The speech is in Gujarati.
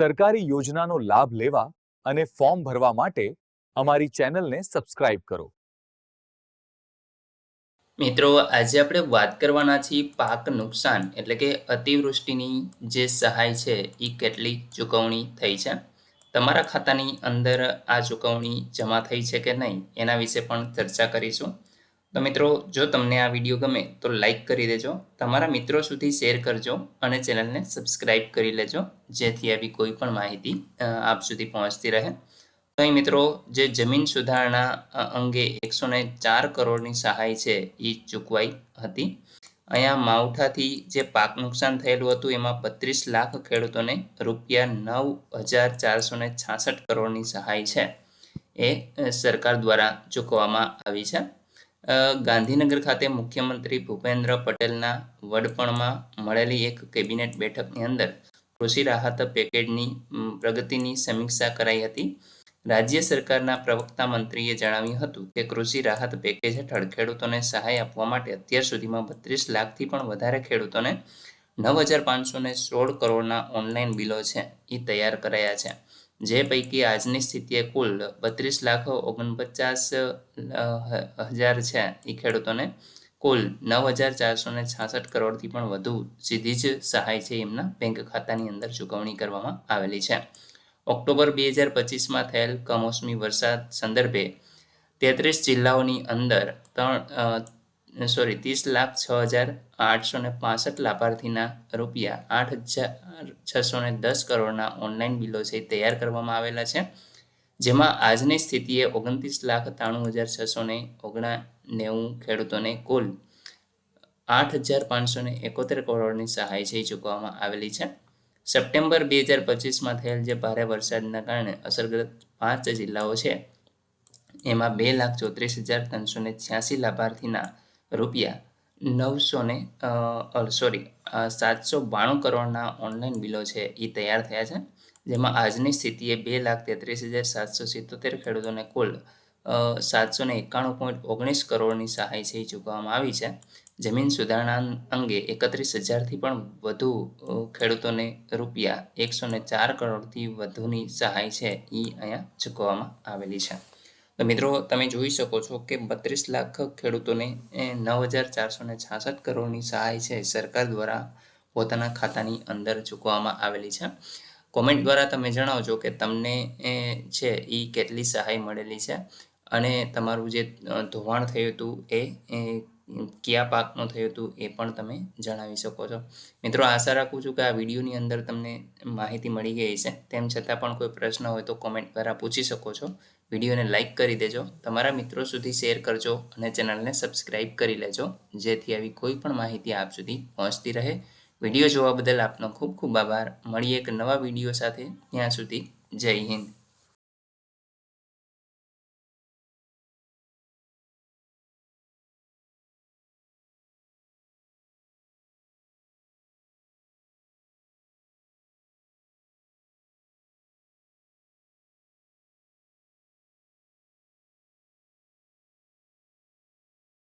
સરકારી યોજનાનો લાભ લેવા અને ફોર્મ ભરવા માટે અમારી ચેનલને સબસ્ક્રાઇબ કરો. મિત્રો, આજે આપણે વાત કરવાના છીએ પાક નુકસાન એટલે કે અતિવૃષ્ટિની જે સહાય છે એ કેટલી ચૂકવણી થઈ છે. તમારા ખાતાની અંદર આ ચૂકવણી જમા થઈ છે કે નહીં એના વિશે પણ ચર્ચા કરીશું. તો મિત્રો, જો તમને આ વિડીયો ગમે તો લાઈક કરી દેજો, તમારા મિત્રો સુધી શેર કરજો અને ચેનલને સબસ્ક્રાઇબ કરી લેજો, જેથી આવી કોઈ પણ માહિતી આપ સુધી પહોંચતી રહે. તો અહીં મિત્રો, જે જમીન સુધારણા અંગે 104 કરોડની સહાય છે એ ચૂકવાઈ હતી. અહીંયા માવઠાથી જે પાક નુકસાન થયેલું હતું એમાં 32 લાખ ખેડૂતોને રૂપિયા 9,466 કરોડની સહાય છે એ સરકાર દ્વારા ચૂકવવામાં આવી છે. ગાંધીનગર ખાતે મુખ્યમંત્રી ભૂપેન્દ્ર પટેલના વડપણમાં મળેલી એક કેબિનેટ બેઠકની અંદર કૃષિ રાહત પેકેજની પ્રગતિની સમીક્ષા કરાઈ હતી. રાજ્ય સરકારના પ્રવક્તા મંત્રીએ જણાવ્યું હતું કે કૃષિ રાહત પેકેજ હેઠળ ખેડૂતોને સહાય આપવા માટે અત્યાર સુધીમાં 32 લાખથી પણ વધારે ખેડૂતોને 9,516 કરોડના ઓનલાઈન બિલો છે એ તૈયાર કરાયા છે. જે પૈકી આજની સ્થિતિએ કુલ 32,49,000 છે એ ખેડૂતોને કુલ 9,466 કરોડથી પણ વધુ સીધી જ સહાય છે એમના બેંક ખાતાની અંદર ચૂકવણી કરવામાં આવેલી છે. ઓક્ટોબર 2025માં થયેલ કમોસમી વરસાદ સંદર્ભે 33 જિલ્લાઓની અંદર 30,06,865 લાભાર્થીના રૂપિયા 8,610 કરોડના ઓનલાઈન બિલો છે તૈયાર કરવામાં આવેલા છે. જેમાં આજની સ્થિતિએ 29,93,699 ખેડૂતોને કુલ 8,571 કરોડની સહાય છે ચૂકવવામાં આવેલી છે. સપ્ટેમ્બર 2025માં થયેલ જે ભારે વરસાદના કારણે અસરગ્રસ્ત 5 જિલ્લાઓ છે એમાં 2,34,386 લાભાર્થીના રૂપિયા 792 કરોડના ઓનલાઈન બિલો છે એ તૈયાર થયા છે. જેમાં આજની સ્થિતિએ 2,33,777 ખેડૂતોને કુલ 791.19 કરોડની સહાય છે એ ચૂકવવામાં આવી છે. જમીન સુધારણા અંગે 31,000થી પણ વધુ ખેડૂતોને રૂપિયા 104 કરોડથી વધુની સહાય છે એ અહીંયા ચૂકવવામાં આવેલી છે. તો મિત્રો, તમે જોઈ શકો છો કે 32 લાખ ખેડૂતોને 9,466 કરોડની સહાય છે સરકાર દ્વારા પોતાના ખાતાની અંદર ચૂકવવામાં આવેલી છે. કોમેન્ટ દ્વારા તમે જણાવજો કે તમને છે એ કેટલી સહાય મળેલી છે અને તમારું જે ધોવાણ થયું હતું એ કયા પાકનું થયું હતું એ પણ તમે જણાવી શકો છો. મિત્રો, આશા રાખું છું કે આ વિડીયોની અંદર તમને માહિતી મળી ગઈ છે. તેમ છતાં પણ કોઈ પ્રશ્ન હોય તો કોમેન્ટ દ્વારા પૂછી શકો છો. વિડીયોને લાઇક કરી દેજો, તમારા મિત્રો સુધી શેર કરજો અને ચેનલને સબસ્ક્રાઇબ કરી લેજો, જેથી આવી કોઈ પણ માહિતી આપ સુધી પહોંચતી રહે. વિડીયો જોવા બદલ આપનો ખૂબ ખૂબ આભાર. મળીએ એક નવા વિડીયો સાથે. ત્યાં સુધી જય હિન્દ.